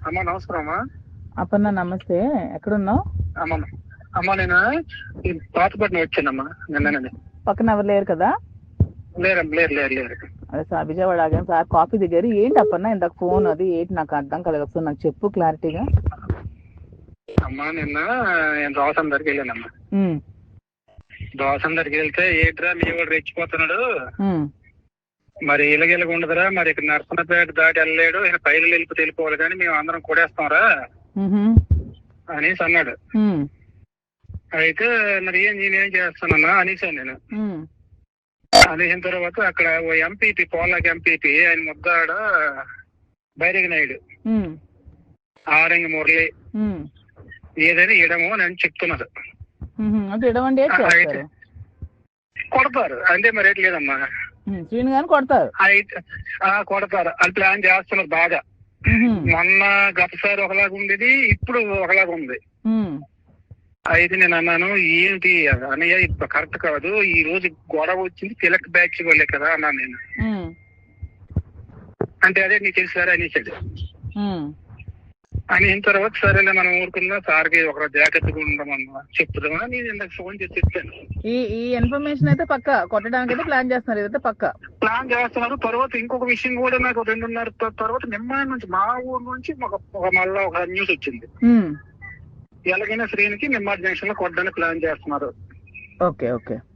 అమ్మా నమస్కారం అమ్మా. అపర్ణ నమస్తే. ఎక్కడున్నావు? అమ్మా అమ్మా నేను ఈ పాతపట్నం వచ్చానమ్మా నిన్ననే. పక్కన ఎవరు లేరు కదా? లేరమ్మా, లేరు లేరు లేరు. అదే సార్ విజయవాడ ఆగాను సార్, కాఫీ దిగారు. ఏంటి అపర్ణ ఇందాక ఫోన్ అది ఏంటి నాకు అర్థం కలగదు, ఒకసారి నాకు చెప్పు క్లారిటీగా. అమ్మా నిన్న నేను దోసం దగ్గరికి వెళ్ళానమ్మా. దోసం దగ్గరికి వెళ్తే ఏంట్రా మీ వాడు రెచ్చిపోతున్నాడు, మరి ఇలాగ ఉండదురా, మరి ఇక్కడ నర్సనపేట దాటి వెళ్ళలేడు, ఈయన పైలు వెళ్ళిపోతే వెళ్ళిపోవాలి కానీ మేము అందరం కొడేస్తాంరా అనేసి అన్నాడు. అయితే మరి నేనేం చేస్తానన్నా అనేసాను నేను. అనేసిన తర్వాత అక్కడ ఓ ఎంపీపీ, పోలాకి ఎంపీపీ, ఆయన ముద్దాడ బైరగి నాయుడు, ఆరంగి మురళి ఏదైనా ఇడము అని చెప్తున్నారు. కొడతారు అంటే మరి రేట్ లేదమ్మా, కొడతారు. అయితే కొడతారు అని ప్లాన్ చేస్తున్నారు బాగా. మొన్న గతసారి ఒకలాగా ఉండేది, ఇప్పుడు ఒకలాగా ఉంది. అయితే నేను అన్నాను ఏంటి అన్నయ్య ఇప్పుడు కరెక్ట్ కాదు, ఈ రోజు గొడవ వచ్చింది తిలక్ బ్యాచ్ వాళ్ళే కదా అన్నాను నేను. అంటే అదే నీకు తెలుసు అనేసాడు. అయిన తర్వాత సరేలే మనం ఊరుకున్నా, సార్కి ఒక జాగ్రత్తగా ఉండమన్నా చెప్తామని నేను ఇందాక ఫోన్ చేసి చెప్పాను. ఈ ఇన్ఫర్మేషన్ అయితే పక్క కొట్టడానికి అయితే ప్లాన్ చేస్తున్నారు, ఇదైతే పక్క ప్లాన్ చేస్తున్నారు. తర్వాత ఇంకొక విషయం కూడా నాకు 2:30 తర్వాత నిమ్మాయి నుంచి మా ఊరు నుంచి మళ్ళా ఒక న్యూస్ వచ్చింది. ఎలాగైనా శ్రీనికి నిమ్మాడి జంక్షన్ లో కొట్టడానికి ప్లాన్ చేస్తున్నారు. Okay okay.